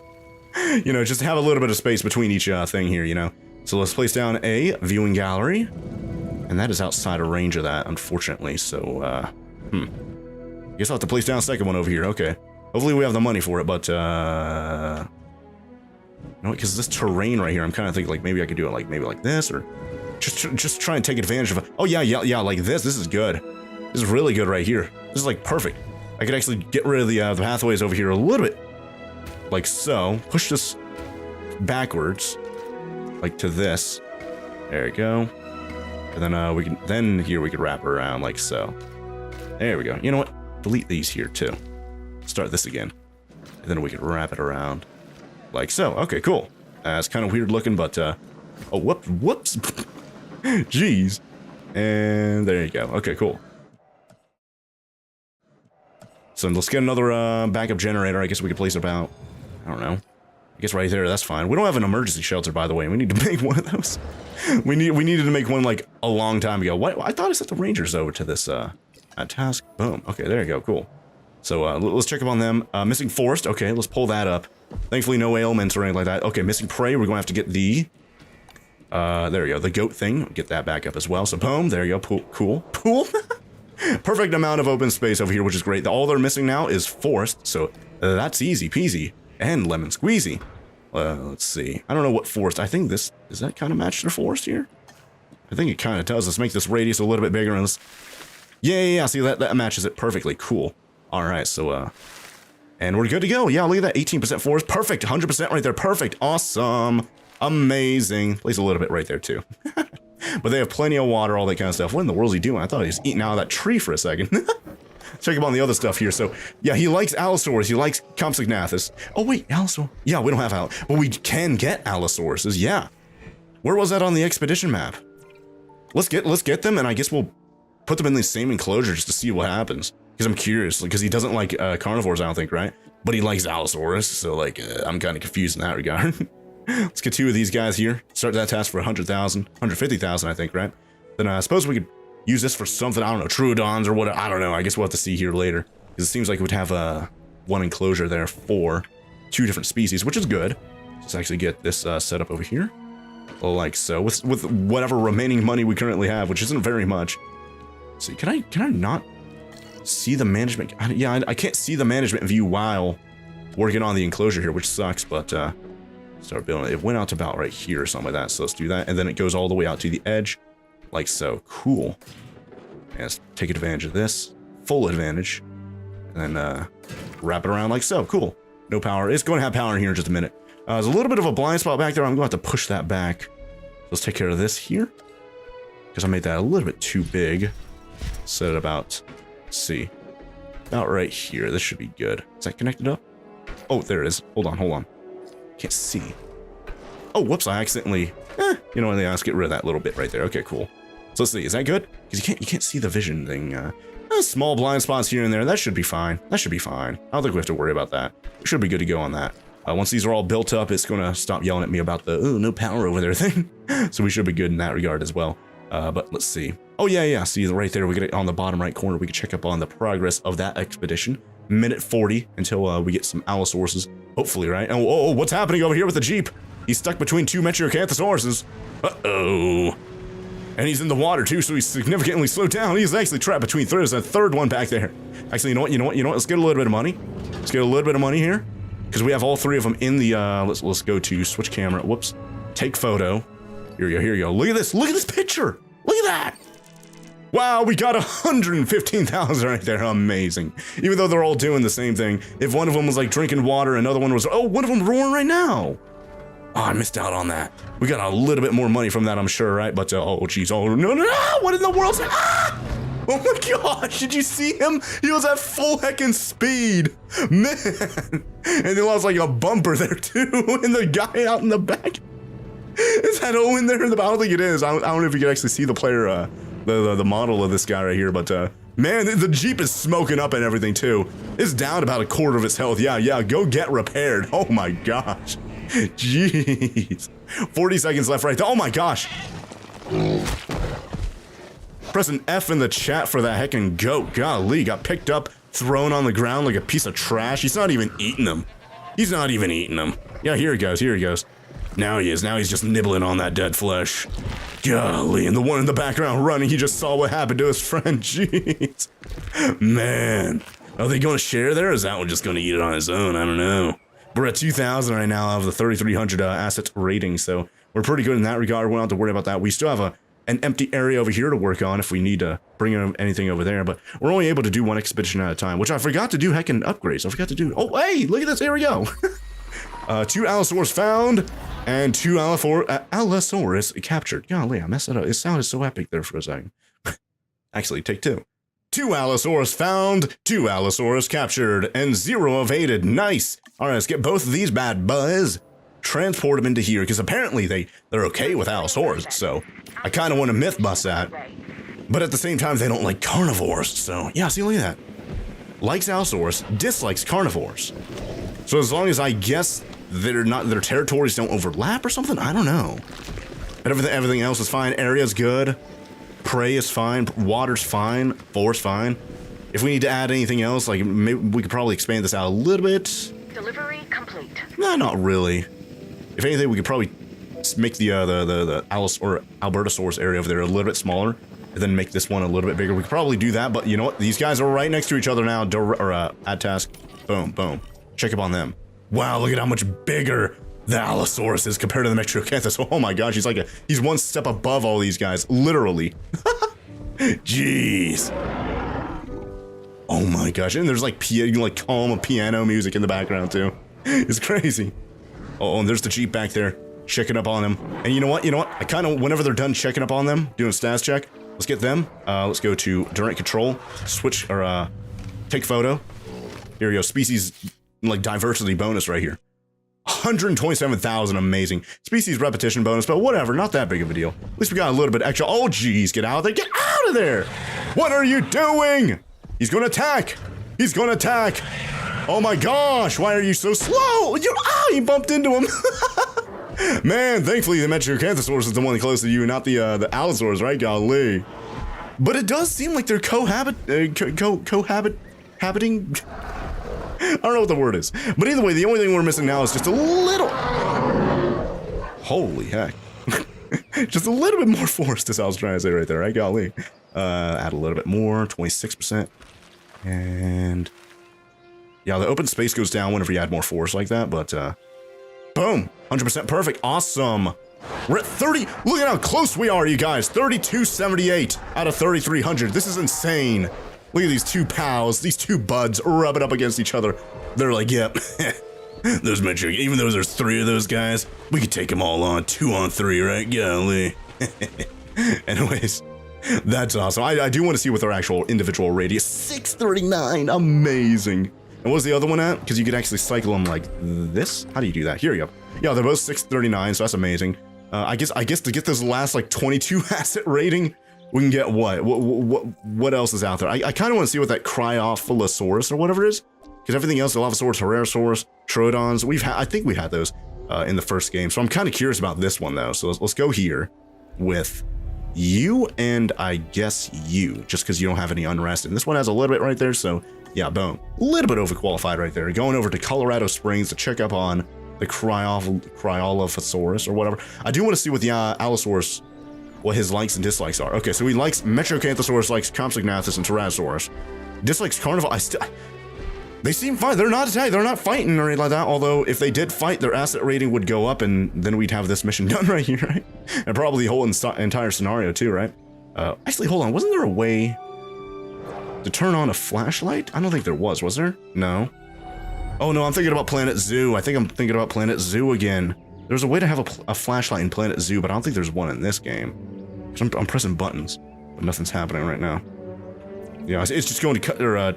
You know, just have a little bit of space between each thing here, you know. So let's place down a viewing gallery. And that is outside of range of that, unfortunately. So, I guess I'll have to place down a second one over here. Okay. Hopefully we have the money for it, but, no, because this terrain right here, I'm kind of thinking like maybe I could do it like maybe like this or Just try and take advantage of it. Oh, yeah, like this. This is good. This is really good right here. This is, like, perfect. I could actually get rid of the pathways over here a little bit. Like so. Push this backwards. Like to this. There we go. And then we could wrap it around like so. There we go. You know what? Delete these here too. Start this again. And then we could wrap it around like so. Okay, cool. It's kind of weird looking, but oh, whoops. Jeez. And there you go. Okay, cool. So let's get another backup generator. I guess we could place about, I don't know. I guess right there, that's fine. We don't have an emergency shelter, by the way. We need to make one of those. we needed to make one like a long time ago. What? I thought I sent the Rangers over to this task. Boom. Okay, there you go. Cool. So let's check up on them. Missing forest. Okay, let's pull that up. Thankfully, no ailments or anything like that. Okay, missing prey. We're going to have to get the... there we go. The goat thing. Get that back up as well. So boom. There you go. Cool. Perfect amount of open space over here, which is great. All they're missing now is forest. So that's easy peasy. And lemon squeezy. Let's see. I don't know what forest. I think this... Does that kind of match their forest here? I think it kind of does. Let's make this radius a little bit bigger. And let's... Yeah. See, that matches it perfectly. Cool. All right, so... And we're good to go. Yeah, look at that. 18% forest. Perfect. 100% right there. Perfect. Awesome. Amazing. Place a little bit right there, too. But they have plenty of water, all that kind of stuff. What in the world is he doing? I thought he was eating out of that tree for a second. Check him on the other stuff here. So, yeah, he likes Allosaurus. He likes Compsognathus. Oh, wait, Allosaurus. Yeah, we don't have Allosaurus. But we can get Allosauruses, yeah. Where was that on the expedition map? Let's get them, and I guess we'll put them in the same enclosure just to see what happens. Because I'm curious, because he doesn't like carnivores, I don't think, right? But he likes Allosaurus, so, like, I'm kind of confused in that regard. Let's get 2 of these guys here. Start that task for 100,000, 150,000, I think, right? Then I suppose we could use this for something, I don't know, Troodons or what, I don't know. I guess we'll have to see here later. Because it seems like it would have one enclosure there for 2 different species, which is good. Let's actually get this set up over here. Like so, with whatever remaining money we currently have, which isn't very much. Let's see, can I not see the management? I can't see the management view while working on the enclosure here, which sucks, but start building. It went out to about right here or something like that, so let's do that. And then it goes all the way out to the edge, like so. Cool. And let's take advantage of this. Full advantage. And then wrap it around like so. Cool. No power. It's going to have power in here in just a minute. There's a little bit of a blind spot back there. I'm going to have to push that back. Let's take care of this here. Because I made that a little bit too big. Set it about, let's see, about right here. This should be good. Is that connected up? Oh, there it is. Hold on. Can't see. Oh, whoops, I accidentally, you know what, let's get rid of that little bit right there. Okay, cool. So let's see, is that good? Because you can't see the vision thing. Small blind spots here and there. That should be fine. I don't think we have to worry about that. We should be good to go on that. Once these are all built up, it's going to stop yelling at me about the, oh, no power over there thing. So we should be good in that regard as well. But let's see. Oh, yeah. See, right there, we get it on the bottom right corner. We can check up on the progress of that expedition. Minute 40 until we get some Allosauruses. Hopefully, right? Oh, what's happening over here with the Jeep? He's stuck between 2 Metriacanthosauruses. Uh-oh. And he's in the water, too, so he's significantly slowed down. He's actually trapped between 3. There's a third one back there. Actually, you know what? Let's get a little bit of money. Let's get a little bit of money here. Because we have all 3 of them in the, let's go to switch camera. Whoops. Take photo. Here you go. Look at this picture. Look at that. Wow, we got 115,000 right there. Amazing. Even though they're all doing the same thing. If one of them was like drinking water, another one was, one of them roaring right now. Oh, I missed out on that. We got a little bit more money from that, I'm sure, right? But, oh, geez. Oh, no. What in the world? Ah! Oh my gosh, did you see him? He was at full heckin' speed. Man. And he lost like a bumper there too. And the guy out in the back. Is that Owen there? I don't think it is. I don't know if you can actually see the player, the model of this guy right here. But, man, the Jeep is smoking up and everything too. It's down about 1/4 of its health. Yeah, go get repaired. Oh my gosh. Jeez. 40 seconds left right there. Oh my gosh. Press an F in the chat for that heckin' goat. Golly, got picked up, thrown on the ground like a piece of trash. He's not even eating them. Yeah, here he goes. Now he is. Now he's just nibbling on that dead flesh. Golly, and the one in the background running, he just saw what happened to his friend. Jeez. Man. Are they going to share there, or is that one just going to eat it on his own? I don't know. We're at 2,000 right now out of the 3,300 assets rating, so we're pretty good in that regard. We don't have to worry about that. We still have an empty area over here to work on if we need to bring anything over there. But we're only able to do one expedition at a time, which I forgot to do heckin' upgrades. I forgot to do. Oh, hey, look at this. Here we go. 2 Allosaurus found and 2 Allosaurus captured. Golly, I messed it up. It sounded so epic there for a second. Actually, take 2. 2 Allosaurus found, 2 Allosaurus captured, and 0 evaded. Nice. All right, let's get both of these bad boys. Transport them into here, because apparently they're okay with Allosaurus, so I kind of want to myth bust that. But at the same time, they don't like carnivores, so yeah, see, look at that. Likes Allosaurus, dislikes carnivores. So as long as I guess their territories don't overlap or something, I don't know. But everything else is fine. Area's good. Prey is fine. Water's fine. Forest fine. If we need to add anything else, like maybe we could probably expand this out a little bit. Delivery complete. No, not really. If anything, we could probably make the Alice or Albertosaurus area over there a little bit smaller, and then make this one a little bit bigger. We could probably do that, but you know what? These guys are right next to each other now. Add task. Boom, boom. Check up on them. Wow, look at how much bigger the Allosaurus is compared to the Metriacanthus. Oh my gosh, he's one step above all these guys, literally. Jeez. Oh my gosh, and there's like you can like calm piano music in the background too. It's crazy. Oh, and there's the Jeep back there, checking up on them. And you know what? I kind of, whenever they're done checking up on them, doing stats check, let's get them. Let's go to direct control, switch, or take photo. Here we go, species, like diversity bonus right here. 127,000, amazing. Species repetition bonus, but whatever, not that big of a deal. At least we got a little bit extra. Oh, geez, get out of there, get out of there! What are you doing? He's gonna attack! He's gonna attack! Oh my gosh, why are you so slow? He bumped into him. Man, thankfully the Metriacanthosaurus is the one close to you, not the Allosaurus, right? Golly. But it does seem like they're cohabiting. I don't know what the word is. But either way, the only thing we're missing now is just a little... Holy heck. Just a little bit more forest, as I was trying to say right there, right? Golly. Add a little bit more, 26%. And... yeah, the open space goes down whenever you add more force like that, but, boom! 100% perfect. Awesome! We're at 30... look at how close we are, you guys! 3278 out of 3,300. This is insane. Look at these two pals, these two buds rubbing up against each other. They're like, yep. Those Metric, even though there's 3 of those guys, we could take them all on 2 on 3, right? Golly. Anyways, that's awesome. I do want to see what their actual individual radius. 639, amazing. And what's the other one at? Because you could actually cycle them like this. How do you do that? Here you go. Yeah, they're both 639, so that's amazing. I guess to get this last like 22 asset rating, we can get what else is out there? I kind of want to see what that Cryophylosaurus or whatever it is, because everything else, the Dilophosaurus, Herrerasaurus, Troodons, I think we had those in the first game. So I'm kind of curious about this one though. So let's go here with you and I guess you, just because you don't have any unrest. And this one has a little bit right there, so yeah, boom. A little bit overqualified right there. Going over to Colorado Springs to check up on the Cryolophosaurus or whatever. I do want to see what the Allosaurus, what his likes and dislikes are. Okay, so he likes Metriacanthosaurus, likes Compsognathus and Tyrannosaurus. Dislikes Carnival. They seem fine. They're not attacking. They're not fighting or anything like that. Although if they did fight, their asset rating would go up, and then we'd have this mission done right here, right? And probably the whole entire scenario too, right? Actually, hold on. Wasn't there a way to turn on a flashlight? I don't think there was there? No. Oh no, I'm thinking about Planet Zoo. I think I'm thinking about Planet Zoo again. There's a way to have a flashlight in Planet Zoo, but I don't think there's one in this game. I'm pressing buttons, but nothing's happening right now. Yeah, it's just going to cut their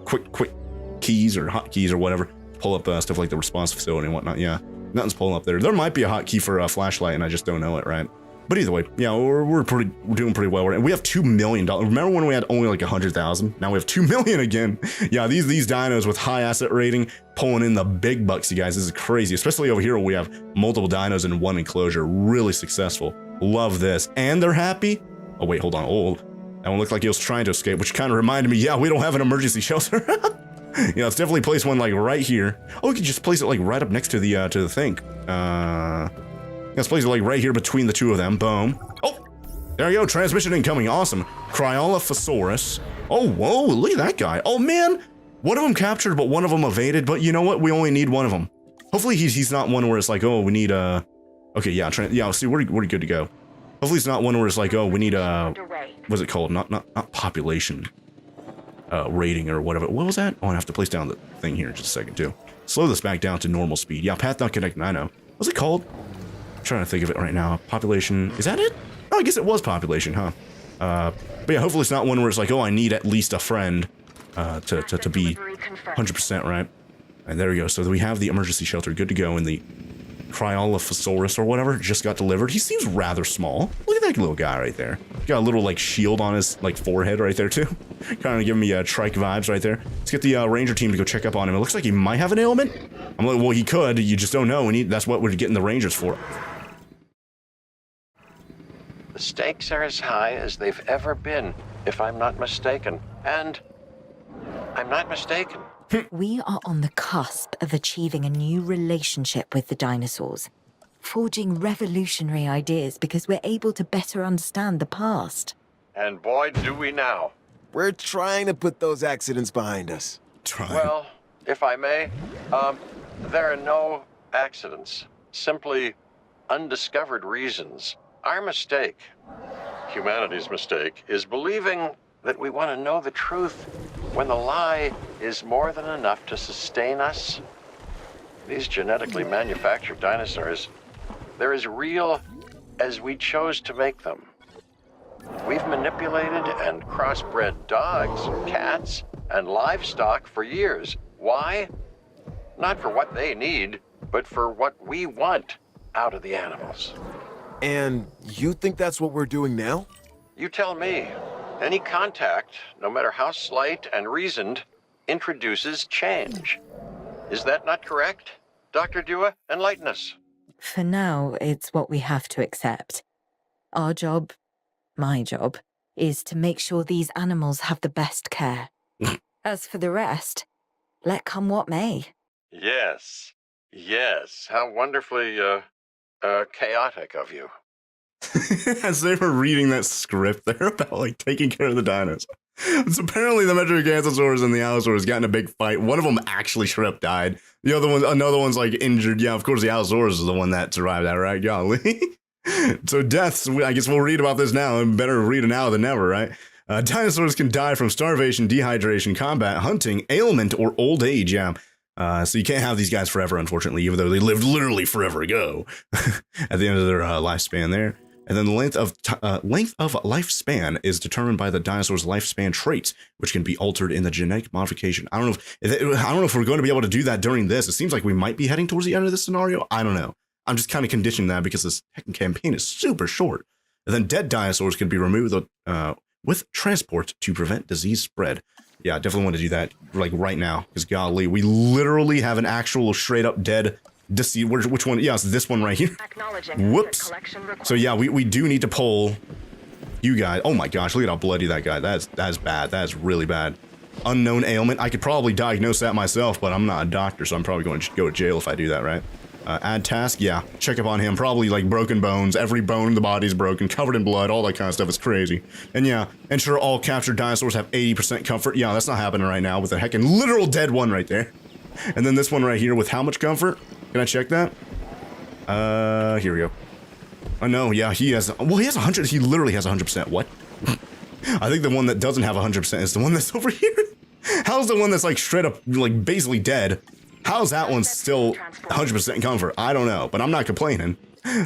quick keys or hotkeys or whatever. Pull up stuff like the response facility and whatnot. Yeah, nothing's pulling up there. There might be a hotkey for a flashlight, and I just don't know it, right? But either way, yeah, we're doing pretty well. And we have $2 million. Remember when we had only like 100,000? Now we have 2 million again. Yeah, these dinos with high asset rating pulling in the big bucks, you guys. This is crazy, especially over here where we have multiple dinos in one enclosure. Really successful. Love this. And they're happy. Oh wait, hold on. Oh, that one looked like he was trying to escape, which kind of reminded me. Yeah, we don't have an emergency shelter. Yeah, let's definitely place one like right here. Oh, we could just place it like right up next to the thing. Let's place it like right here between the two of them. Boom. Oh, there you go. Transmission incoming. Awesome. Cryolophosaurus. Oh, whoa, look at that guy. Oh, man. One of them captured, but one of them evaded. But you know what? We only need one of them. Hopefully he's not one where it's like, oh, we need okay, yeah, yeah, see, we're good to go. Hopefully it's not one where it's like, oh, we need a, Underway. what's it called? Not population rating or whatever. What was that? Oh, I have to place down the thing here in just a second too. Slow this back down to normal speed. Yeah, path not connected. I know. What's it called? I'm trying to think of it right now. Population. Is that it? Oh, I guess it was population, huh? But yeah, hopefully it's not one where it's like, oh, I need at least a friend to be Delivery confirmed. 100% right. And there we go. So we have the emergency shelter good to go, and the Cryolophosaurus or whatever just got delivered. He seems rather small. Look at that little guy right there. Got a little like shield on his like forehead right there too. Kind of giving me trike vibes right there. Let's get the ranger team to go check up on him. It looks like he might have an ailment. I'm like, well, he could. You just don't know, and that's what we're getting the rangers for. The stakes are as high as they've ever been, if I'm not mistaken. And I'm not mistaken. We are on the cusp of achieving a new relationship with the dinosaurs, forging revolutionary ideas because we're able to better understand the past. And boy, do we now. We're trying to put those accidents behind us. Well, if I may, there are no accidents. Simply undiscovered reasons. Our mistake, humanity's mistake, is believing that we want to know the truth when the lie is more than enough to sustain us. These genetically manufactured dinosaurs, they're as real as we chose to make them. We've manipulated and crossbred dogs, cats, and livestock for years. Why? Not for what they need, but for what we want out of the animals. And you think that's what we're doing now? You tell me. Any contact, no matter how slight and reasoned, introduces change. Is that not correct? Dr. Dua, enlighten us. For now, it's what we have to accept. Our job, my job, is to make sure these animals have the best care. As for the rest, let come what may. Yes. Yes. How wonderfully, chaotic of you. As they were reading that script there about like taking care of the dinos. So apparently the Metriacanthosaurus and the Allosaurus got in a big fight. One of them actually straight up died. The other one, another one's like injured. Yeah, of course the Allosaurus is the one that survived that, right? Golly. So deaths, I guess we'll read about this now, and better read it now than never, right? Dinosaurs can die from starvation, dehydration, combat, hunting, ailment, or old age, yeah. So you can't have these guys forever, unfortunately, even though they lived literally forever ago at the end of their lifespan there. And then the length of lifespan is determined by the dinosaur's lifespan traits, which can be altered in the genetic modification. I don't know if we're going to be able to do that during this. It seems like we might be heading towards the end of this scenario. I don't know. I'm just kind of conditioning that because this campaign is super short. And then dead dinosaurs can be removed with transport to prevent disease spread. Yeah, I definitely want to do that like right now because golly, we literally have an actual straight up dead. Which one? Yeah, it's this one right here. Whoops. So yeah, we do need to pull you guys. Oh my gosh, look at how bloody that guy. That's bad. That's really bad. Unknown ailment. I could probably diagnose that myself, but I'm not a doctor, so I'm probably going to go to jail if I do that, right? Add task. Yeah, check up on him. Probably like broken bones. Every bone in the body's broken, covered in blood, all that kind of stuff. It's crazy. And yeah, ensure all captured dinosaurs have 80% comfort. Yeah, that's not happening right now with a heckin' literal dead one right there. And then this one right here with how much comfort? Can I check that? Here we go. Oh no, yeah, he has 100, he literally has 100%. What? I think the one that doesn't have 100% is the one that's over here. How's the one that's like straight up, like basically dead? How's that one still 100% comfort? I don't know, but I'm not complaining.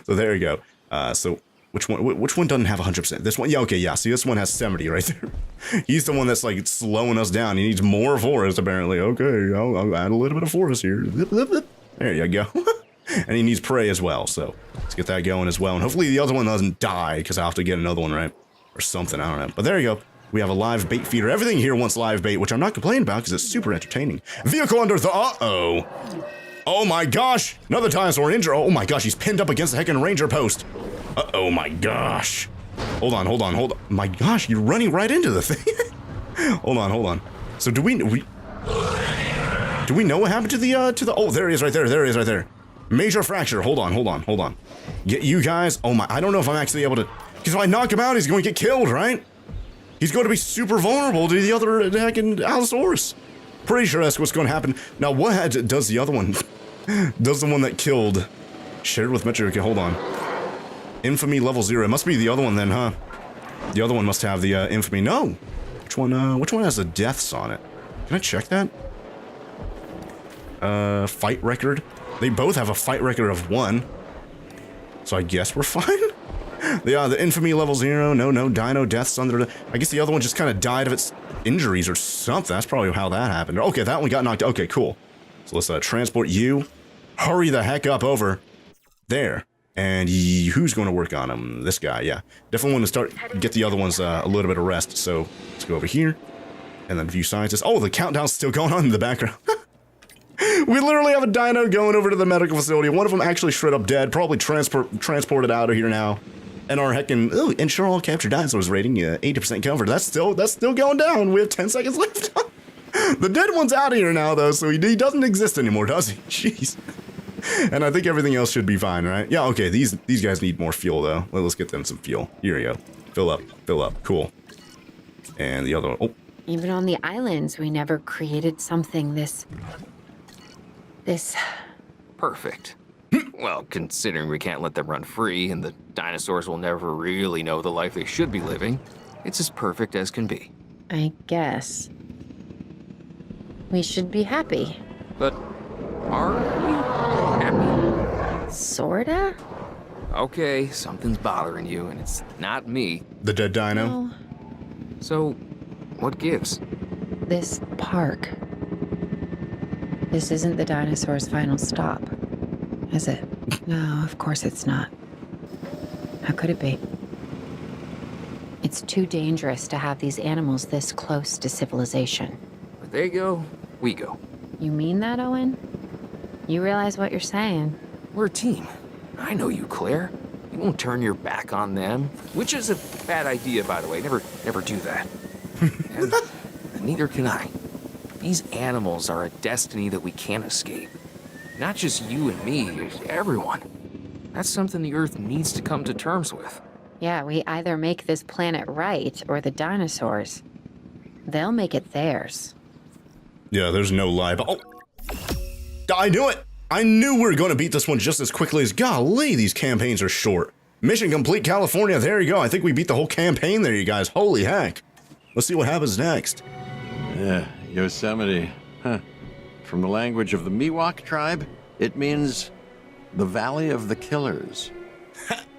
So there you go. So which one doesn't have 100%? This one, yeah, okay, yeah, see this one has 70 right there. He's the one that's like slowing us down. He needs more forest apparently. Okay, I'll add a little bit of forest here. There you go. And he needs prey as well, so let's get that going as well. And hopefully the other one doesn't die, because I'll have to get another one, right? Or something, I don't know. But there you go. We have a live bait feeder. Everything here wants live bait, which I'm not complaining about, because it's super entertaining. Vehicle under the... Uh-oh. Oh my gosh. Another dinosaur injured. Oh my gosh, he's pinned up against the heckin' ranger post. Uh-oh my gosh. Hold on. My gosh, you're running right into the thing. Hold on. So do we know what happened to the, oh, there he is right there. Major fracture. Hold on. Get you guys. Oh my, I don't know if I'm actually able to, because if I knock him out, he's going to get killed, right? He's going to be super vulnerable to the other heckin' Allosaurus. Pretty sure that's what's going to happen. Now, what does the other one, does the one that killed, shared with Metro, okay, hold on. Infamy level 0. It must be the other one then, huh? The other one must have the infamy. No. Which one has the deaths on it? Can I check that? Fight record. They both have a fight record of 1. So I guess we're fine. The infamy level 0. No dino deaths under the... I guess the other one just kind of died of its injuries or something. That's probably how that happened. Okay, that one got knocked... Okay, cool. So let's transport you. Hurry the heck up over there. And who's going to work on him? This guy, yeah. Definitely want to get the other ones a little bit of rest. So let's go over here. And then view scientists. Oh, the countdown's still going on in the background. We literally have a dino going over to the medical facility. One of them actually straight up dead. Probably transported out of here now. And our heckin' ensure all captured dinosaurs rating 80% cover. That's still going down. We have 10 seconds left. The dead one's out of here now though, so he doesn't exist anymore, does he? Jeez. And I think everything else should be fine, right? Yeah, okay, these guys need more fuel though. Well, let's get them some fuel. Here we go. Fill up. Cool. And the other one. Oh. Even on the islands, we never created something this... Perfect. Well, considering we can't let them run free and the dinosaurs will never really know the life they should be living, it's as perfect as can be. I guess. We should be happy. But are we happy? Sorta? Okay, something's bothering you, and it's not me. The dead dino? No. So, what gives? This park. This isn't the dinosaur's final stop, is it? No, of course it's not. How could it be? It's too dangerous to have these animals this close to civilization. Where they go, we go. You mean that, Owen? You realize what you're saying? We're a team. I know you, Claire. You won't turn your back on them, which is a bad idea, by the way. Never do that. and neither can I. These animals are a destiny that we can't escape. Not just you and me, everyone. That's something the Earth needs to come to terms with. Yeah, we either make this planet right or the dinosaurs. They'll make it theirs. Yeah, there's no lie. But I knew it! I knew we were going to beat this one just as quickly as... Golly, these campaigns are short. Mission complete, California. There you go. I think we beat the whole campaign there, you guys. Holy heck. Let's see what happens next. Yeah, Yosemite. Huh. From the language of the Miwok tribe, it means the Valley of the Killers.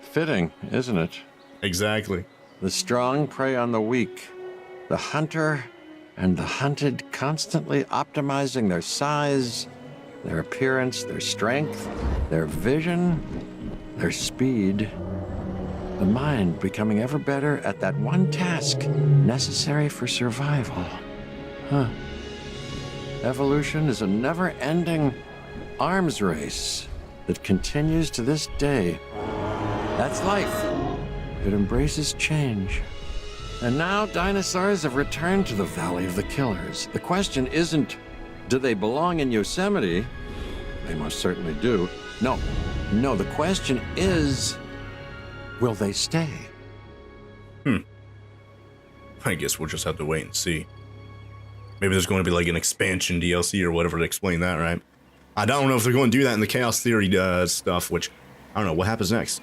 Fitting, isn't it? Exactly. The strong prey on the weak. The hunter and the hunted constantly optimizing their size, their appearance, their strength, their vision, their speed. The mind becoming ever better at that one task necessary for survival. Huh. Evolution is a never-ending arms race that continues to this day. That's life. It embraces change. And now dinosaurs have returned to the Valley of the Killers. The question isn't, do they belong in Yosemite? They most certainly do. No, the question is, will they stay? I guess we'll just have to wait and see. Maybe there's going to be like an expansion DLC or whatever to explain that, right? I don't know if they're going to do that in the Chaos Theory stuff, which, I don't know, what happens next?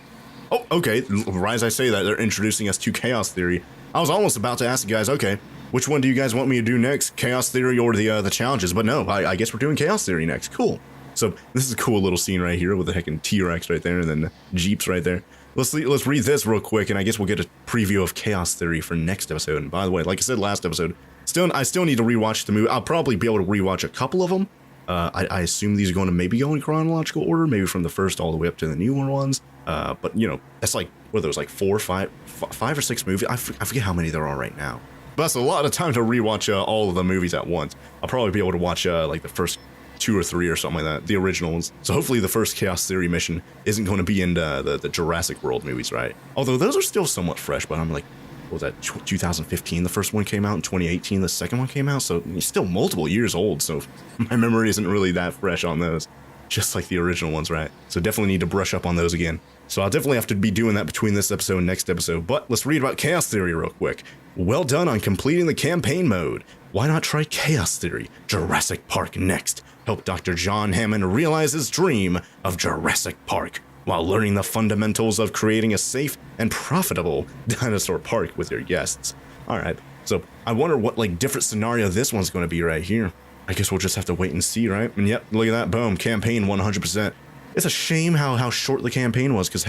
Oh, okay, right as I say that, they're introducing us to Chaos Theory. I was almost about to ask you guys, okay, which one do you guys want me to do next? Chaos Theory or the challenges? But no, I guess we're doing Chaos Theory next. Cool. So this is a cool little scene right here with the heckin' T-Rex right there and then the Jeeps right there. Let's read this real quick, and I guess we'll get a preview of Chaos Theory for next episode. And by the way, like I said last episode, I still need to rewatch the movie. I'll probably be able to rewatch a couple of them. I assume these are going to maybe go in chronological order, maybe from the first all the way up to the newer ones. But you know, that's like, what are those, like five or six movies? I forget how many there are right now. But that's a lot of time to rewatch all of the movies at once. I'll probably be able to watch like the first 2 or 3 or something like that, the original ones. So hopefully the first Chaos Theory mission isn't going to be in the Jurassic World movies, right? Although those are still somewhat fresh, but I'm like, what was that, 2015 the first one came out, in 2018 the second one came out, so it's still multiple years old, so my memory isn't really that fresh on those, just like the original ones, right? So definitely need to brush up on those again. So I'll definitely have to be doing that between this episode and next episode, but let's read about Chaos Theory real quick. Well done on completing the campaign mode. Why not try Chaos Theory Jurassic Park next? Help Dr. John Hammond realize his dream of Jurassic Park. while learning the fundamentals of creating a safe and profitable dinosaur park with your guests. All right, so I wonder what like different scenario this one's going to be right here. I guess we'll just have to wait and see, right? And yep, look at that, boom, campaign 100%. It's a shame how short the campaign was, because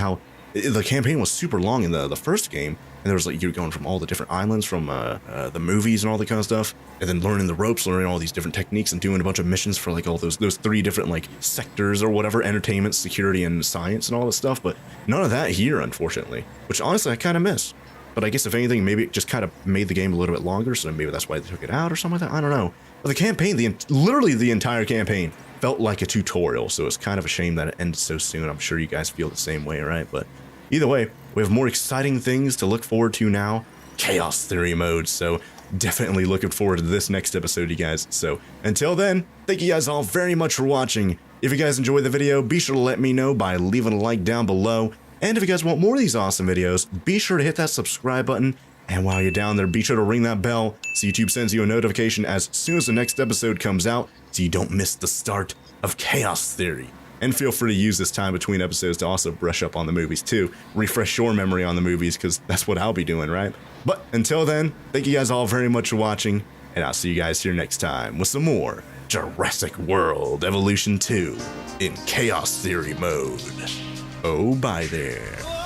the campaign was super long in the first game, and there was like you're going from all the different islands from the movies and all that kind of stuff, and then learning the ropes, learning all these different techniques, and doing a bunch of missions for like all those 3 different like sectors or whatever, entertainment, security, and science and all this stuff. But none of that here, unfortunately, which honestly I kind of miss. But I guess if anything, maybe it just kind of made the game a little bit longer, so maybe that's why they took it out or something like that. I don't know. But the campaign, literally the entire campaign, felt like a tutorial, so it's kind of a shame that it ended so soon. I'm sure you guys feel the same way, right? But either way, we have more exciting things to look forward to now. Chaos Theory mode, so definitely looking forward to this next episode, you guys. So until then, thank you guys all very much for watching. If you guys enjoyed the video, be sure to let me know by leaving a like down below. And if you guys want more of these awesome videos, be sure to hit that subscribe button. And while you're down there, be sure to ring that bell so YouTube sends you a notification as soon as the next episode comes out, so you don't miss the start of Chaos Theory. And feel free to use this time between episodes to also brush up on the movies too. Refresh your memory on the movies, because that's what I'll be doing, right? But until then, thank you guys all very much for watching, and I'll see you guys here next time with some more Jurassic World Evolution 2 in Chaos Theory mode. Oh, bye there.